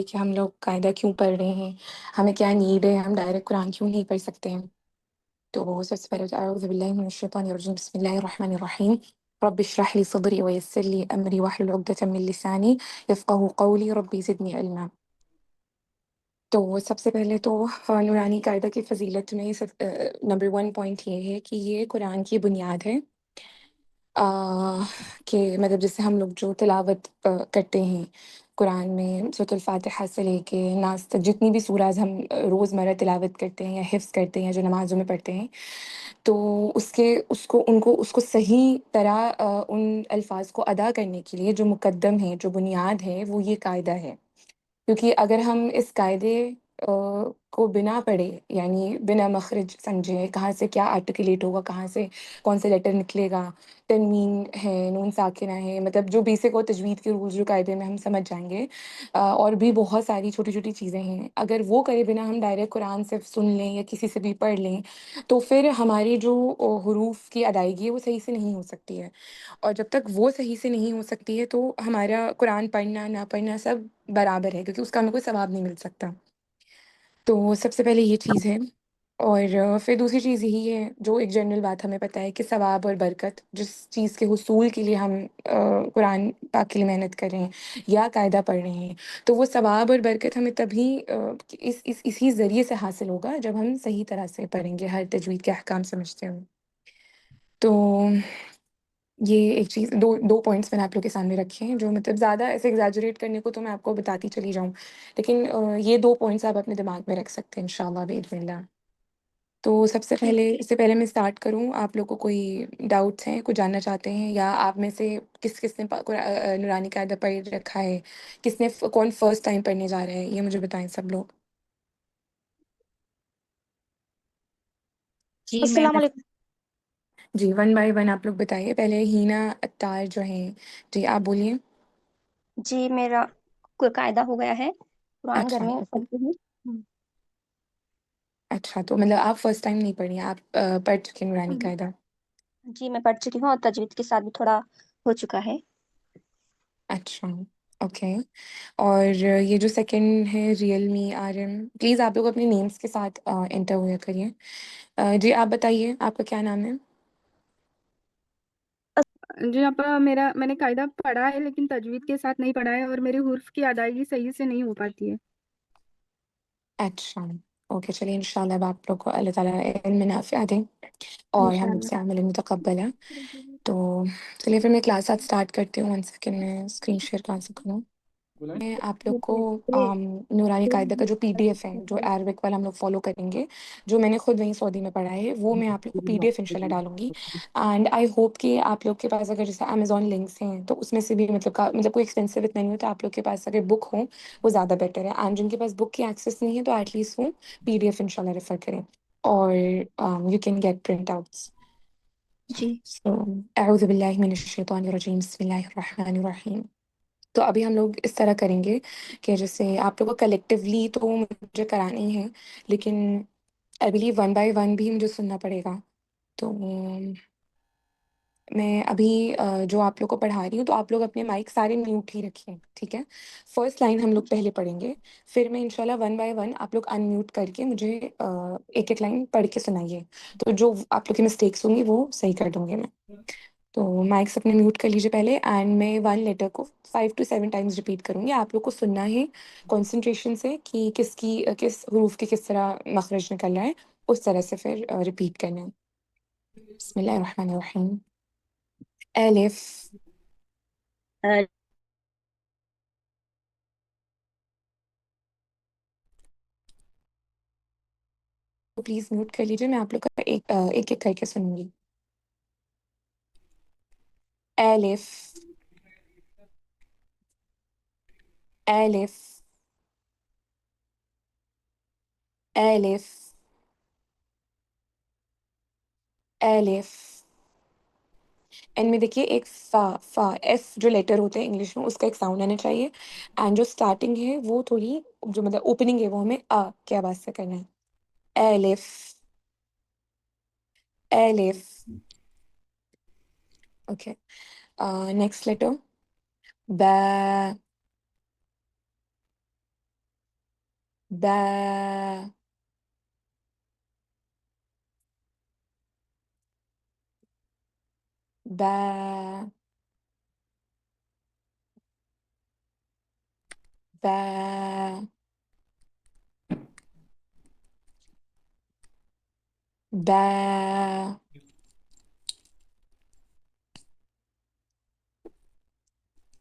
कि हम लोग कायदा क्यों पढ़ रहे हैं, हमें क्या नीड है, हम डायरेक्ट कुरान क्यों नहीं पढ़ सकते हैं। तो सबसे पहले तो अऊज़ु बिल्लाहि मिनश शैतानिर रजीम बिस्मिल्लाहिर रहमानिर रहीम रब्बि इश्रह ली सदरी व यस्सिर ली अमरी वहलुल उक़दतम मिन लिसानी यफ़क़हू क़ौली रब्बी ज़िदनी इल्मा। तो सबसे पहले तो नूरानी कायदा की फ़ज़ीलत में नंबर 1 पॉइंट ये है कि ये कुरान की बुनियाद है। अ, कि मतलब जैसे हम लोग जो तिलावत करते हैं कुरान में सूरतुल फ़ातिहा से लेके नास तक जितनी भी सूराज़ हम रोज़मर्रा तिलावत करते हैं या हिफ़्ज़ करते हैं, जो नमाज़ों में पढ़ते हैं, तो उसको सही तरह उन अल्फ़ाज़ को अदा करने के लिए जो मुक़द्दम है, जो बुनियाद है, वो ये कायदा है। क्योंकि अगर हम इस कायदे को बिना पढ़े यानी बिना मख़रज समझे कहाँ से क्या आर्टिकुलेट होगा, कहाँ से कौन सा लेटर निकलेगा, तन्वीन है, नून साकिना है, मतलब जो बेसिक और तजवीद के रूल्स जो कायदे में हम समझ जाएँगे। और भी बहुत सारी छोटी-छोटी चीज़ें हैं। अगर वो करे बिना हम डायरेक्ट कुरान सिर्फ़ सुन लें या किसी से भी पढ़ लें, तो फिर हमारी जो हुरूफ़ की अदायगी है वो सही से नहीं हो सकती है। और जब तक वो सही से नहीं हो सकती है तो हमारा कुरान पढ़ना, ना पढ़ना सब बराबर है क्योंकि उसका हमें कोई सवाब नहीं मिल सकता। तो सबसे पहले ये चीज़ है और फिर दूसरी चीज़ यही है जो एक जनरल बात हमें पता है कि सवाब और बरकत जिस चीज़ के हुसूल के लिए हम कुरान पाक के लिए मेहनत कर रहे हैं या कायदा पढ़ रहे हैं, तो वो सवाब और बरकत हमें तभी इसी ज़रिए से हासिल होगा जब हम सही तरह से पढ़ेंगे, हर तजवीद के अहकाम समझते हुए। तो ये एक चीज़ 2 पॉइंट्स मैंने आप लोग के सामने रखे हैं, जो मतलब ज़्यादा ऐसे एग्ज़ैजरेट करने को तो मैं आपको बताती चली जाऊँ। लेकिन ये 2 पॉइंट्स आप अपने दिमाग में रख सकते हैं इंशाअल्लाह बिइज़निल्लाह। तो सबसे जी। पहले इससे पहले मैं स्टार्ट करूँ, आप लोग को कोई डाउट्स हैं, कुछ जानना चाहते हैं या आप में से किस-किस ने नूरानी कायदा पढ़ रखा है? कौन फर्स्ट टाइम पढ़ने जा रहा है? ये मुझे बताएँ सब लोग। जी, अस्सलाम मैंने वालेकुम। जी, वन बाय वन आप लोग बताइए। पहले हीना अत्तार जो हैं जी, आप बोलिए। जी, मेरा कायदा हो गया है, कुरान घर अच्छा, में पढ़ती हूँ। अच्छा तो मतलब आप फर्स्ट टाइम नहीं पढ़ी हैं, आप पढ़ चुके हैं नूरानी हुँ। कायदा। जी, मैं पढ़ चुकी हूँ और तजवीद के साथ भी थोड़ा हो चुका है। अच्छा, ओके। और ये जो सेकंड है रियलमी आरएम, प्लीज़ आप लोग अपने नेम्स के साथ एंटर हुआ करिए। जी, आप बताइए आपका क्या नाम है? जी, आपा मैंने कायदा पढ़ा है लेकिन तजवीद के साथ नहीं पढ़ा है और मेरी हुर्फ की अदायगी सही से नहीं हो पाती है। अच्छा, ओके चलिए इंशाल्लाह अब आप लोग को अल्लाह ताला इल्म नाफ़िअ दें और हम इंशाअल्लाह। मुझसे अमल मुतक़ब्बला। तो चलिए फिर मैं क्लास आज स्टार्ट करती हूँ। 1 सेकंड मैं स्क्रीन शेयर कहाँ से करूँ? मैं आप लोग को नूरानी कायदा का जो पीडीएफ है, जो अरबिक वाला हम लोग फ़ॉलो करेंगे, जो मैंने खुद वहीं सऊदी में पढ़ा है, वो मैं आप लोग को पीडीएफ इंशाल्लाह डालूँगी। एंड आई होप कि आप लोग के पास अगर जैसे अमेज़न लिंक्स हैं, तो उसमें से भी मतलब कोई एक्सपेंसिव इतना नहीं हो, तो आप लोग के पास अगर बुक हो, वो ज़्यादा बेटर है। एंड जिनके पास बुक की एक्सेस नहीं है, तो एटलीस्ट वो पीडीएफ इंशाल्लाह रेफ़र करें और you can get printouts. जी। सो अऊज़ु बिल्लाहि मिनश शैतानिर रजीम बिस्मिल्लाहिर रहमानिर रहीम। तो अभी हम लोग इस तरह करेंगे कि जैसे आप लोगों को कलेक्टिवली तो मुझे करानी है, लेकिन I believe one by one भी मुझे सुनना पड़ेगा। तो मैं अभी जो आप लोग को पढ़ा रही हूँ, तो आप लोग अपने माइक सारे म्यूट ही रखिए, ठीक है? फर्स्ट लाइन हम लोग पहले पढ़ेंगे, फिर मैं इंशाल्लाह वन बाय वन आप लोग अनम्यूट करके मुझे एक-एक लाइन पढ़ के सुनाइए। तो जो आप लोग की मिस्टेक्स होंगी, वो सही कर दूँगी मैं। तो माइक्स अपने म्यूट कर लीजिए पहले एंड मैं वन लेटर को 5 टू 7 टाइम्स रिपीट करूँगी। आप लोग को सुनना है कंसंट्रेशन से कि किस हुरूफ के किस तरह मखरज निकल रहा है, उस तरह से फिर रिपीट करना है। बिस्मिल्लाहिर्रहमानिर्रहीम। अलिफ, अ, तो प्लीज़ म्यूट कर लीजिए, मैं आप लोग का एक-एक करके सुनूँगी। अलिफ, अलिफ, अलिफ, अलिफ। इनमें देखिए एक एफ जो लेटर होते हैं इंग्लिश में उसका एक साउंड आना चाहिए एंड जो स्टार्टिंग है वो थोड़ी जो मतलब ओपनिंग है वो हमें की आवाज़ से करना है। अलिफ, अलिफ, ओके। नेक्स्ट लेटर बा, बा बा बा बा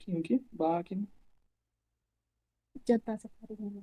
क्योंकि बाकी जता सफारी में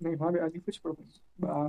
नहीं वहाँ भी आगे कुछ पढ़ो बा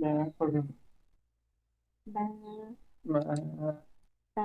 मैं पढ़ रहा हूँ बा बा ता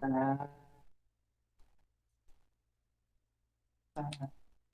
बा बा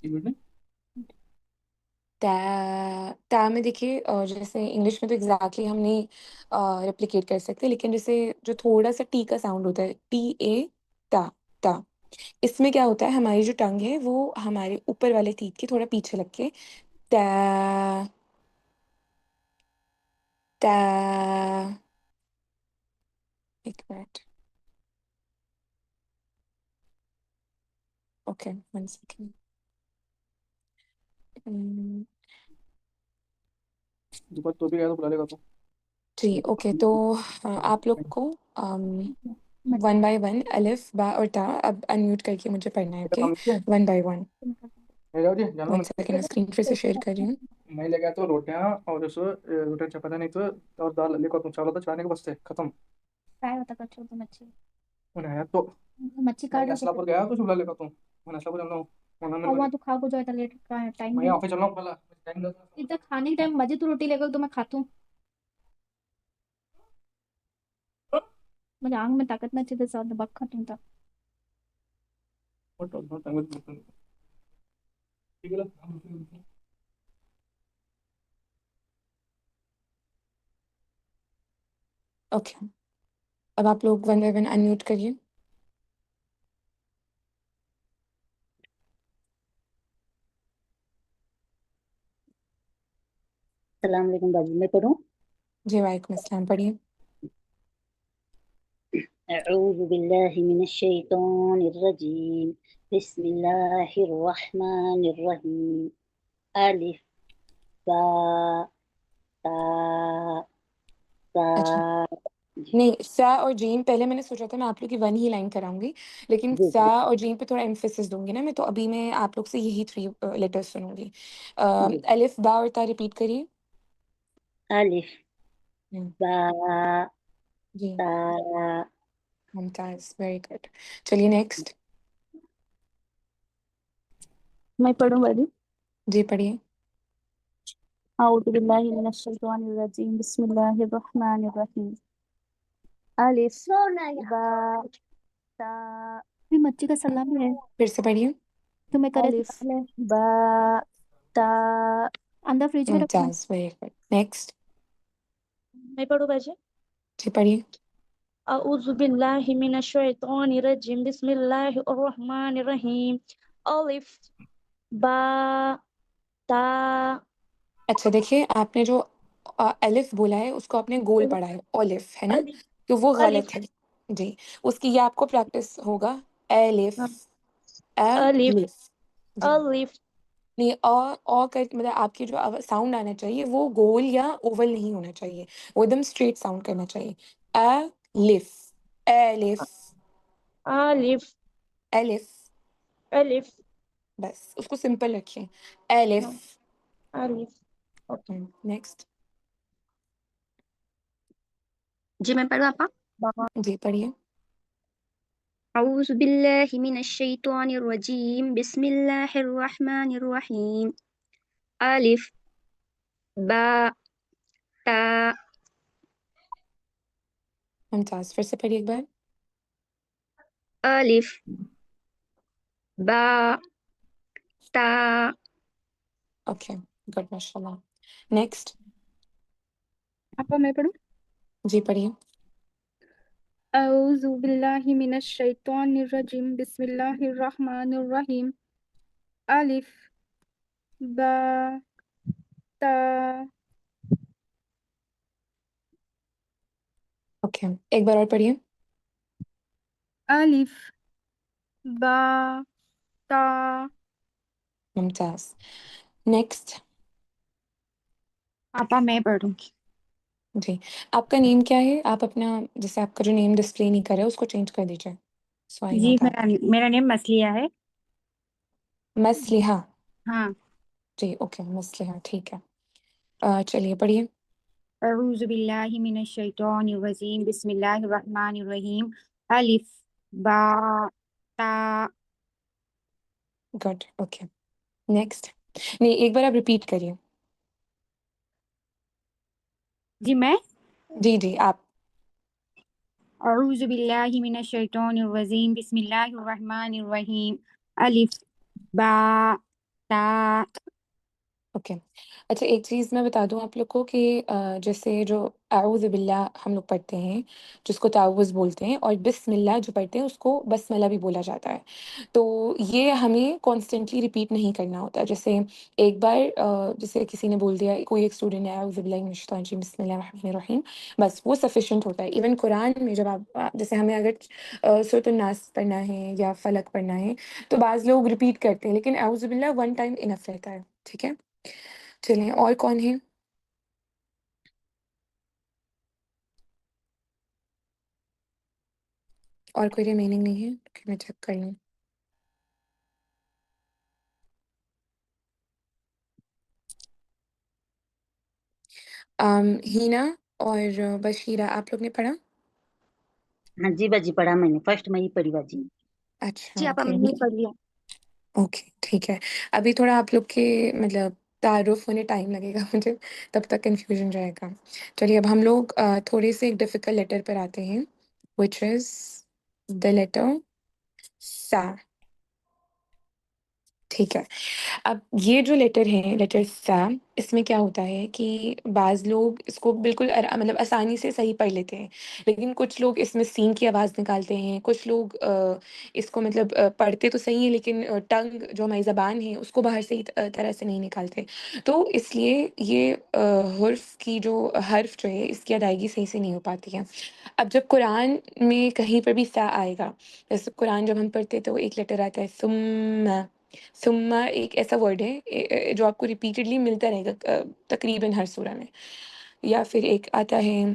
एक मिनट ता ता में देखिए जैसे इंग्लिश में तो एग्जैक्टली हम नहीं रेप्लिकेट कर सकते, लेकिन जैसे जो थोड़ा सा टी का साउंड होता है, टी ए ता ता, इसमें क्या होता है, हमारी जो टंग है वो हमारे ऊपर वाले टीथ के थोड़ा पीछे लग के ता ता। एक मिनट, ओके, वन सेकेंड। दोपहर तो भी गया तो बुला लेगा तो जी ओके, तो आप लोग को वन बाय वन अलिफ बा और ता अब अनम्यूट करके मुझे पढ़ना है, बेटा ओके, काम किया वन बाय वन। ले जाओ जी जान लो वन सेकेंड, मैं स्क्रीन फिर से शेयर कर रही हूँ। मैं ले गया तो रोटियां और उसको रोटियां चपाता नहीं तो और दाल लेकर तुम चावल तो चलाने के बस थे खत्म काय होता कच्चो तो मच्छी उन्हें आया तो मच्छी मैं काट असलापुर गया तो बुला लेगा तुम मैं असलापुर चल रहा हूँ वरना और मैं वहाँ तो खा को जाए लेट का टाइम मैं नहीं ऑफिस चल रहा हूँ पहला टाइम लगता है इतना खाने के टाइम मजे तो रोटी लेकर तो मैं खाती हूँ मुझे आंख में ताकत ना चाहिए साथ में बक खाती हूँ और तो टाइम ठीक है ना ओके, अब आप लोग वन बाय वन अनम्यूट करिए। सलाम अलैकुम बाबू मैं पढ़ूं जी वालेकुम अस्सलाम, पढ़िए। अऊज़ु बिल्लाहि मिनश शैतानिर रजीम बिस्मिल्लाहिर रहमानिर रहीम अलिफ बा ता अच्छा, सा जी नहीं, सा और जीम पहले मैंने सोचा था मैं आप लोग की वन ही लाइन कराऊंगी, लेकिन जी सा और जीम पे थोड़ा एम्फेसिस दूंगी ना मैं, तो अभी मैं आप लोग से यही थ्री लेटर्स सुनूंगी। जी अलिफ बा और ता रिपीट करिए। अलिफ हम्म, बा जी, ता मुमताज, वेरी गुड। चलिए नेक्स्ट। मैं पढ़ूं वाली जी पढ़िए। अऊज़ु बिल्लाहि मिनश शैतानिर रजीम बिस्मिल्लाहिर रहमानिर रहीम अलिफ बा ता भी मच्छी का सलाम है फिर से पढ़िए। तो मैं करे अलिफ बा ता अंदर फ्रिज में रखना मुमताज, वेरी गुड। नेक्स्ट। मैं पढ़ूँ बाजी जी पढ़िए। अऊज़ु बिल्लाहि मिनश शैतानिर रजीम बिस्मिल्लाहिर रहमानिर रहीम अलिफ बा ता अच्छा देखिए, आपने जो अलिफ बोला है उसको आपने गोल पढ़ा है, ओलिफ है ना, अलिफ तो वो अलिफ गलत है। जी, उसकी ये आपको प्रैक्टिस होगा, एलिफ हाँ, अलिफ एलिफ। जी, अलिफ नहीं, कर मतलब आपकी जो साउंड आना चाहिए वो गोल या ओवल नहीं होना चाहिए, वो एकदम स्ट्रेट साउंड करना चाहिए। एलिफ एलिफ अलिफ एलिफ, अलिफ बस उसको सिंपल रखिए, एलिफ। हाँ, अलिफ ओके नेक्स्ट। जी मैं पढ़ूँ आपा। बा जी पढ़िए। अऊज़ु बिल्लाहि मिनश शैतानिर रजीम बिस्मिल्लाहिर रहमानिर रहीम अलिफ बा ता मुमताज, फिर से पढ़िए एक बार। अलिफ बा ता ओके, गुड, माशाल्लाह। नेक्स्ट। आपा मैं पढ़ूं जी पढ़िए। अऊज़ु बिल्लाहि मिनश शैतानिर रजीम बिस्मिल्लाहिर रहमानिर रहीम अलिफ बा ता ओके, एक बार और पढ़िए। अलिफ बा ता मुमताज। नेक्स्ट। पापा मैं पढ़ूंगी। जी, आपका नेम क्या है? आप अपना, जैसे आपका जो नेम डिस्प्ले नहीं कर रहा है उसको चेंज कर दीजिए, सो आई नो जी दैट। मेरा नेम मसलिया है। मसलिहा। हाँ। जी ओके, मसलिहा, ठीक है। चलिए पढ़िए। अऊज़ु बिल्लाहि मिनश शैतानिर रजीम बिस्मिल्लाहिर रहमानिर रहीम। अलिफ बा ता। Good, okay. नेक्स्ट। नहीं, एक बार आप रिपीट करिए। जी मैं। जी जी, आप। अऊज़ु बिल्लाहि मिनश शैतानिर रजीम बिस्मिल्लाहिर रहमानिर रहीम। अलिफ बा ता। ओके। अच्छा, एक चीज़ मैं बता दूं आप लोग को कि जैसे जो आऊज़ बिल्लाह हम लोग पढ़ते हैं, जिसको तावुज़ बोलते हैं, और बिस्मिल्लाह जो पढ़ते हैं उसको बसमला भी बोला जाता है। तो ये हमें कॉन्स्टेंटली रिपीट नहीं करना होता। जैसे एक बार जैसे किसी ने बोल दिया, कोई एक स्टूडेंट ने आऊज़ु बिल्लाहि मिनश शैतानिर रजीम बिस्मिल्लाहिर्रहमानिर्रहीम, बस वो सफिशिएंट होता है। इवन कुरान में जब आप जैसे हमें अगर सूरह नास पढ़ना है या फलक पढ़ना है, तो बाज़ लोग रिपीट करते हैं, लेकिन आऊज़ु बिल्लाह वन टाइम इनफ रहता है। ठीक है। चलिए, और कौन है? और कोई रिमेनिंग नहीं है? ओके, मैं चेक कर लूँ। हीना और बशीरा, आप लोग ने पढ़ा? हाँ जी बाजी, पढ़ा मैंने, फर्स्ट में ही पढ़ी बाजी। अच्छा, जी आपा ओके। मैंने पढ़ लिया। ओके, ठीक है। अभी थोड़ा आप लोग के मतलब तारुफ होने टाइम लगेगा मुझे, तब तक कन्फ्यूजन रहेगा। चलिए, अब हम लोग थोड़े से एक डिफिकल्ट लेटर पर आते हैं, विच इज़ द लेटर सा। ठीक है। अब ये जो लेटर है, लेटर सा, इसमें क्या होता है कि बाज़ लोग इसको बिल्कुल मतलब आसानी से सही पढ़ लेते हैं, लेकिन कुछ लोग इसमें सीन की आवाज़ निकालते हैं। कुछ लोग इसको मतलब पढ़ते तो सही है, लेकिन टंग जो हमारी ज़बान है उसको बाहर सही तरह से नहीं निकालते। तो इसलिए ये हुर्फ की जो हर्फ जो है, इसकी अदायगी सही से नहीं हो पाती है। अब जब कुरान में कहीं पर भी सा आएगा, जैसे कुरान जब हम पढ़ते हैं तो एक लेटर आता है सुम्मा। सुम्मा एक ऐसा वर्ड है जो आपको रिपीटेडली मिलता रहेगा तकरीबन हर सूरा में। या फिर एक आता है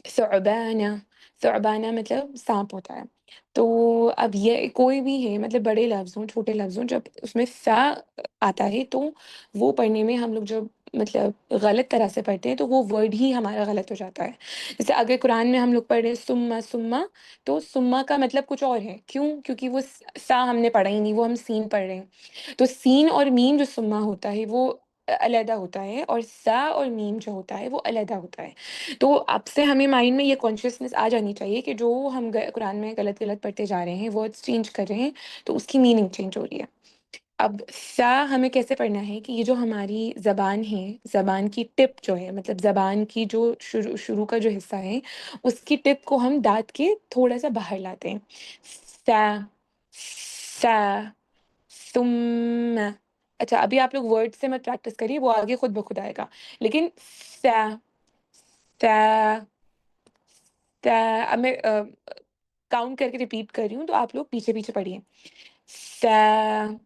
सुअबाना। सुअबाना मतलब सांप होता है। तो अब ये कोई भी है, मतलब बड़े लफ्ज़ हों छोटे लफ्ज़ हों, जब उसमें सा आता है तो वो पढ़ने में हम लोग जब मतलब गलत तरह से पढ़ते हैं तो वो वर्ड ही हमारा गलत हो जाता है। जैसे अगर कुरान में हम लोग पढ़ रहे हैं सुम्मा सुम्मा, तो सुम्मा का मतलब कुछ और है। क्यों? क्योंकि वो सा हमने पढ़ा ही नहीं, वो हम सीन पढ़ रहे हैं। तो सीन और मीम जो सुम्मा होता है वो अलहदा होता है, और सा और मीम जो होता है वो अलहदा होता है। तो अब से हमें माइंड में ये कॉन्शियसनेस आ जानी चाहिए कि जो हम कुरान में गलत गलत पढ़ते जा रहे हैं, वर्ड्स चेंज कर रहे हैं, तो उसकी मीनिंग चेंज हो रही है। अब सा हमें कैसे पढ़ना है कि ये जो हमारी ज़बान है, ज़बान की टिप जो है, मतलब ज़बान की जो शुरू शुरू का जो हिस्सा है, उसकी टिप को हम दाँत के थोड़ा सा बाहर लाते हैं। सा सा सुम्मा। अच्छा, अभी आप लोग वर्ड से मत प्रैक्टिस करिए, वो आगे खुद ब खुद आएगा। लेकिन सा सा सा, अब मैं काउंट करके रिपीट कर रही हूँ, तो आप लोग पीछे पीछे पढ़िए। सा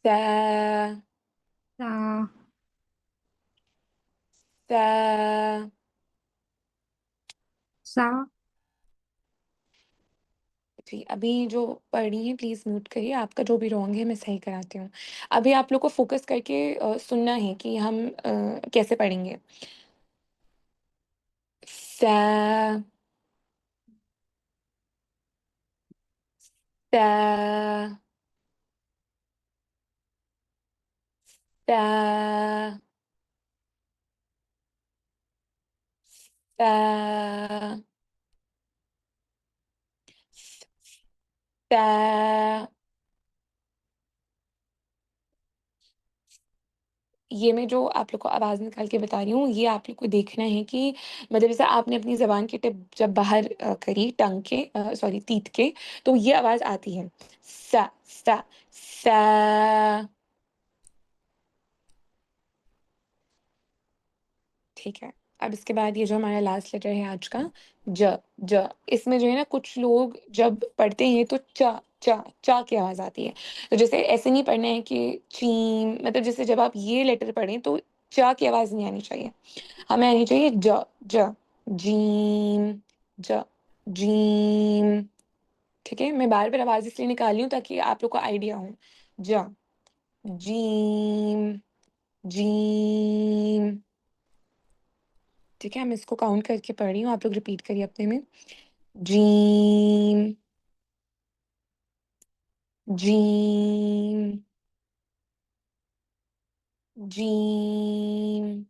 सा सा सा। सा जी, अभी जो पढ़ रही हैं प्लीज़ म्यूट करिए, आपका जो भी रॉन्ग है मैं सही कराती हूँ। अभी आप लोग को फोकस करके सुनना है कि हम कैसे पढ़ेंगे। सा सा सा सा सा। ये मैं जो आप लोग को आवाज़ निकाल के बता रही हूँ, ये आप लोग को देखना है कि मतलब जैसे आपने अपनी ज़बान की टिप जब बाहर करी टंग के, सॉरी, तीत के, तो ये आवाज़ आती है। सा सा सा। ठीक है। अब इसके बाद ये जो हमारा लास्ट लेटर है आज का, ज ज, इसमें जो है ना कुछ लोग जब पढ़ते हैं तो चा की आवाज आती है। तो जैसे ऐसे नहीं पढ़ना है कि चीम, मतलब जैसे जब आप ये लेटर पढ़ें तो चा की आवाज नहीं आनी चाहिए, हमें आनी चाहिए ज ज, जीम, ज जीम। ठीक है, मैं बार बार आवाज इसलिए निकाली हूँ ताकि आप लोग को आइडिया हो। ज जीम, जीम। ठीक है, मैं इसको काउंट करके पढ़ रही हूँ, आप लोग रिपीट करिए अपने में। Gym, gym, gym,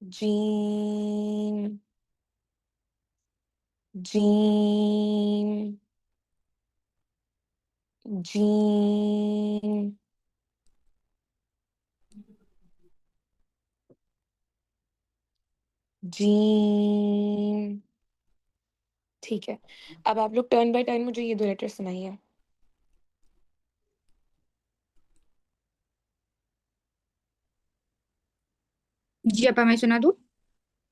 gym, gym, gym, gym. ठीक है, अब आप लोग टर्न बाय टर्न मुझे ये दो लेटर सुनाइए। जी अपा मैं सुना दूँ।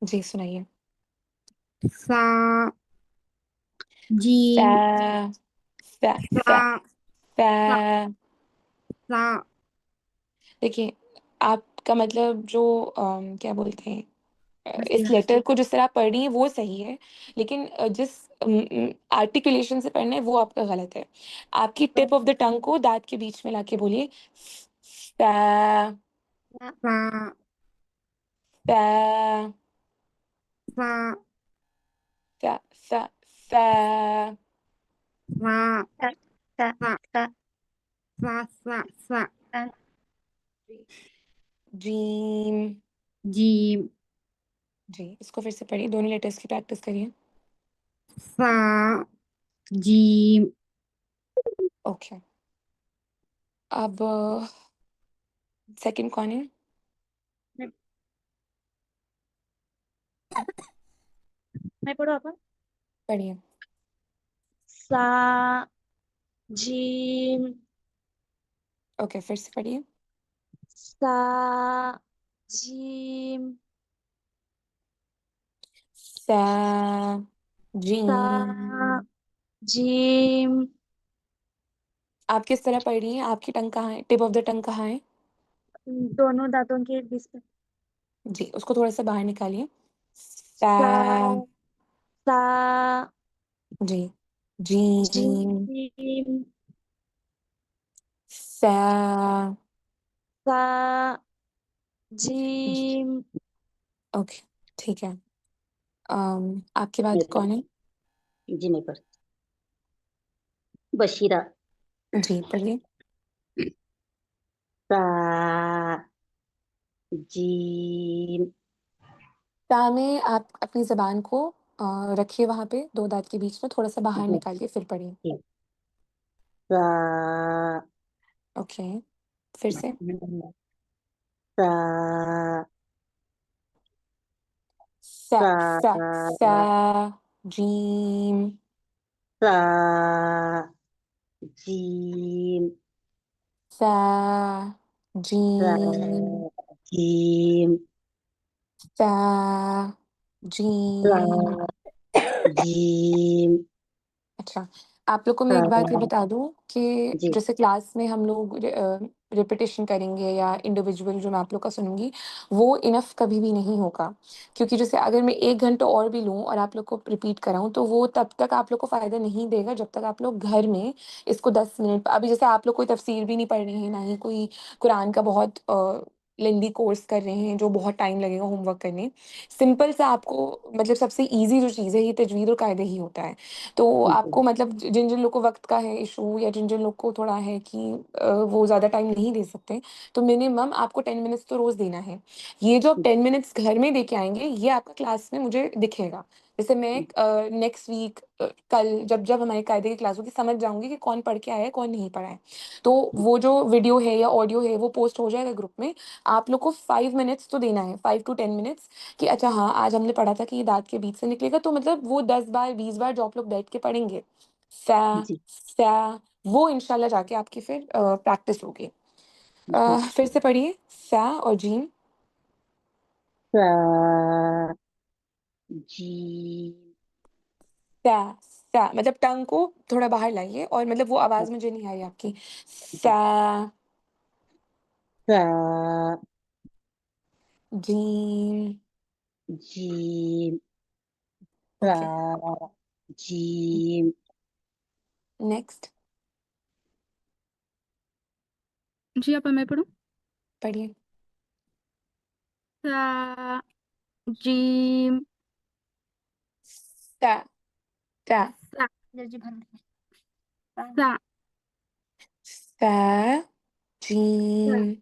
जी सुनाइए। सा, सा जीम, सा सा, सा सा, सा। सा। देखिए, आपका मतलब जो क्या बोलते हैं, इस बसीरा। लेटर को जिस तरह आप पढ़ रही हैं वो सही है, लेकिन जिस आर्टिकुलेशन से पढ़ना है वो आपका गलत है। आपकी टिप ऑफ द टंग को दांत के बीच में लाके बोलिए सा सा, सा सा, सा सा सा। सा, सा सा सा, सा सा, सा। सा जीम। जीम, जी, इसको फिर से पढ़िए, दोनों लेटर्स की प्रैक्टिस करिए। सा, जीम। ओके, अब सेकंड कौन है? मैं पढ़ो अपन। पढ़िए। सा जीम, ओके, फिर से पढ़िए। सा जीम, सा सा जीम। जीम। आप किस तरह पढ़ रही हैं? आपकी टंग कहाँ है, टिप ऑफ द टंग कहाँ है? दोनों दांतों के बीच में। जी, उसको थोड़ा सा बाहर निकालिए। सा सा। सा जी, जीम। जीम, सा। सा जीम। ओके, ठीक है। आपके बाद मैं कौन है? जी मैं पर बशीरा। जी पढ़िए। सा, जीम। सा में आप अपनी जबान को रखिए वहां पे दो दांत के बीच में, थोड़ा सा बाहर जी, निकालिए फिर पढ़िए। जी। सा, ओके, फिर से। सा, सा सा सा, सा। जीम। सा, जीम, सा सा, जीम। जीम, सा सा, जीम। जीम, अच्छा, आप लोग को मैं एक बात ये सा। बता दूं कि जी, जैसे क्लास में हम लोग रिपीटेशन करेंगे या इंडिविजुअल जो मैं आप लोग का सुनूंगी, वो इनफ कभी भी नहीं होगा। क्योंकि जैसे अगर मैं 1 घंटा और भी लूं और आप लोग को रिपीट कराऊं तो वो तब तक आप लोग को फायदा नहीं देगा जब तक आप लोग घर में इसको 10 मिनट, अभी जैसे आप लोग कोई तफसीर भी नहीं पढ़ रहे हैं ना ही कोई कुरान का बहुत लेंदी कोर्स कर रहे हैं जो बहुत टाइम लगेगा होमवर्क करने। सिंपल सा आपको, मतलब सबसे इजी जो चीज़ है ये तजवीद और कायदे ही होता है। तो जी, आपको मतलब जिन जिन लोग को वक्त का है इशू या जिन जिन लोग को थोड़ा है कि वो ज़्यादा टाइम नहीं दे सकते, तो मिनिमम आपको 10 मिनट्स तो रोज़ देना है। ये जो आप 10 मिनट्स घर में दे के आएंगे ये आपका क्लास में मुझे दिखेगा। जैसे मैं नेक्स्ट वीक कल जब जब हमारे कायदे की क्लास होगी समझ जाऊंगी कि कौन पढ़ के आया है कौन नहीं पढ़ा है। तो वो जो वीडियो है या ऑडियो है वो पोस्ट हो जाएगा ग्रुप में। आप लोग को 5 मिनट्स तो देना है, 5 to 10 मिनट्स, कि अच्छा हाँ आज हमने पढ़ा था कि ये दांत के बीच से निकलेगा, तो मतलब वो 10 बार 20 बार जो आप लोग बैठ के पढ़ेंगे सा जी सा, वो इंशाल्लाह जाके आपकी फिर प्रैक्टिस होगी। जी फिर से पढ़िए, सा और जीम। सा जी सा सा मतलब टंग को थोड़ा बाहर लाइए, और मतलब वो आवाज मुझे नहीं आई आपकी। सा सा जीम। जी सा ओके, जी नेक्स्ट जी आप मैं पढ़ूं? पढ़िए। सा जीम सा सा सा जी भर सा सा जीम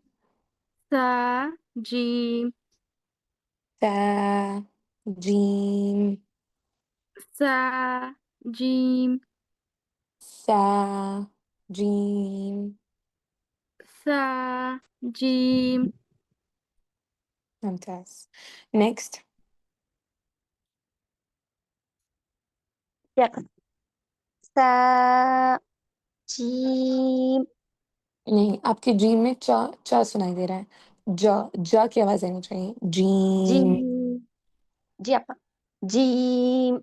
सा जीम सा जीम सा जीम सा जीम। सा जीम मुमताज। नेक्स्ट। क्या सा जीम नहीं, आपके जीम में चा चा सुनाई दे रहा है। जा की आवाज आनी चाहिए। जीम। जीम जी आपा जीम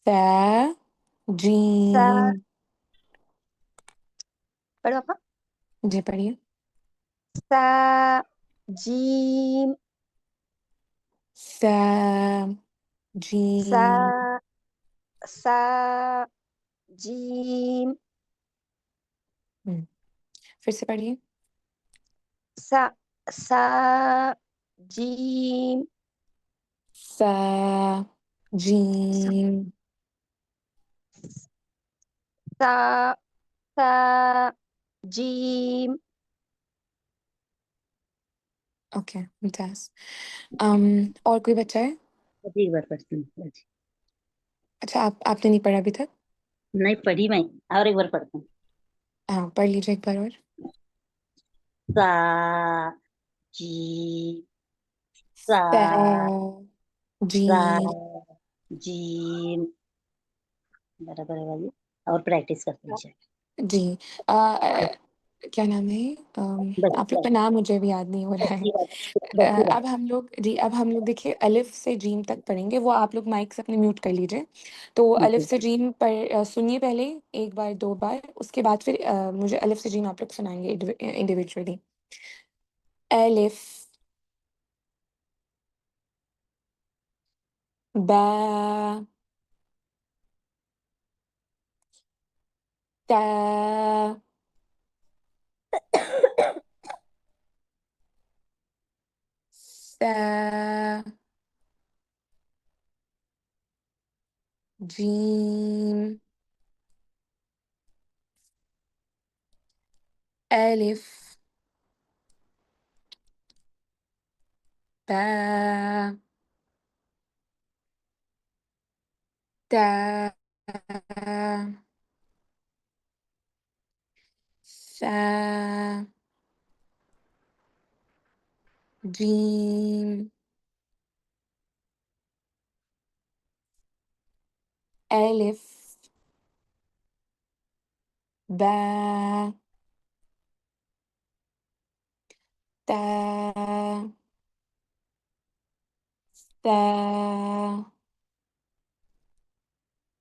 सा सा जीम। पढ़ो आपा जी पढ़िए। सा जीम सा सा जीम। सा जीम हम्म, फिर से पढ़िए। सा सा जीम सा जीम। सा सा जीम ओके, मुमताज। और कोई बच्चा है? एक बार पढ़ती हूँ। अच्छा, आपने नहीं पढ़ा अभी तक? नहीं पढ़ी मैं, और एक बार पढ़ती हूँ। हाँ, पढ़ लीजिए एक बार और। सा जी सा सा सा जीम। जी बराबर है वाली। और प्रैक्टिस करते हैं जी। क्या नाम है? आप लोग का नाम मुझे भी याद नहीं हो रहा है। बसीरा अब हम लोग देखिए अलिफ से जीम तक पढ़ेंगे, वो आप लोग माइक से अपने म्यूट कर लीजिए। तो अलिफ जी से जीम पर सुनिए पहले, एक बार दो बार, उसके बाद फिर मुझे अलिफ से जीम आप लोग सुनाएंगे इंडिविजुअली। अलिफ, बा, ता, सा, जीम, अलिफ, बा, ता, सा, जीम, अलिफ, बा, ता, सा,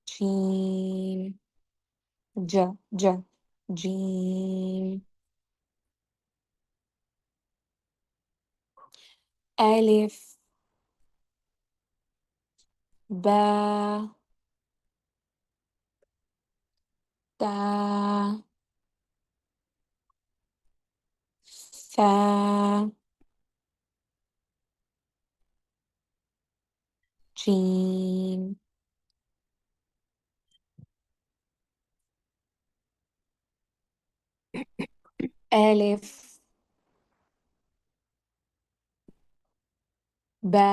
जीम, ज ज जीम, अलिफ, बा, ता, सा, जीम, अलिफ, बा,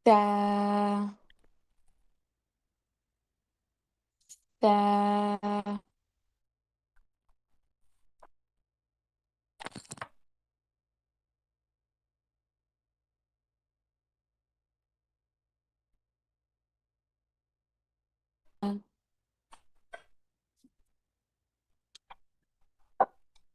ता, सा,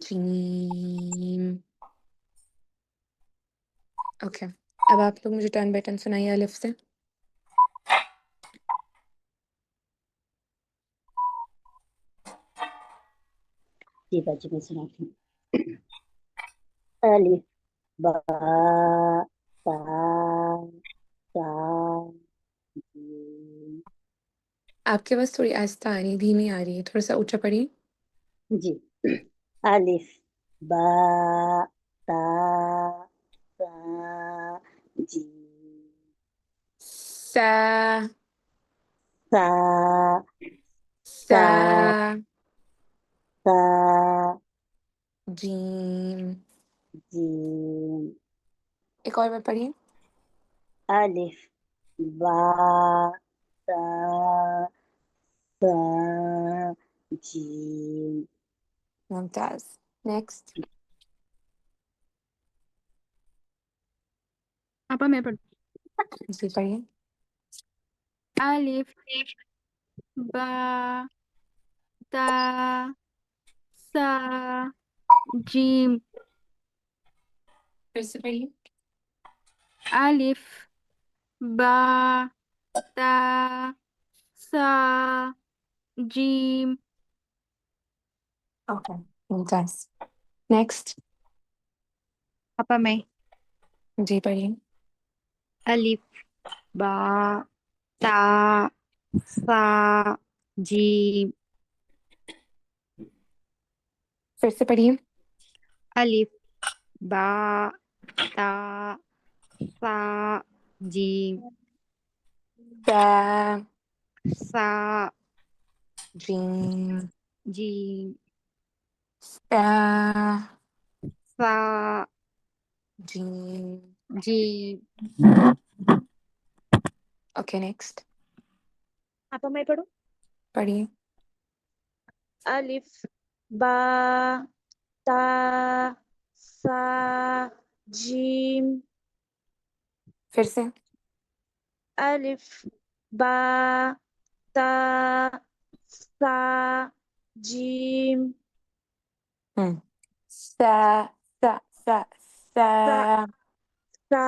जीम। ओके, अब आप लोग मुझे टर्न बाय टर्न सुनाइए अलिफ से। जी बाजी मैं सुनाती हूँ। अलिफ बा ता सा जीम। आपके पास थोड़ी आहिस्ता आ रही है, धीमी आ रही है, थोड़ा सा ऊंचा पढ़िए। जी अलिफ बा ता सा जीम। सा सा सा सा सा जीम। जीम। एक और बार पढ़िए। अलिफ बा ता सा जीम। मुमताज। नेक्स्ट। पापा मैं पढ़ जी पढ़िए। अलिफ बा ता सा जीम। फिर से पढ़िए। अलिफ बा ता सा जीम। ओके, मुमताज। नेक्स्ट। पापा मैं। जी पढ़िए। अलिफ बा ता सा जीम। फिर से पढ़िए। अलिफ बा ता सा जीम। सा सा जीम। जीम। सा सा जीम। जीम। Okay, next. पापा मैं पढ़ूं? पढ़िए। अलिफ बा ता सा जीम। फिर से। अलिफ बा ता सा जीम। हम्म। सा सा सा सा सा सा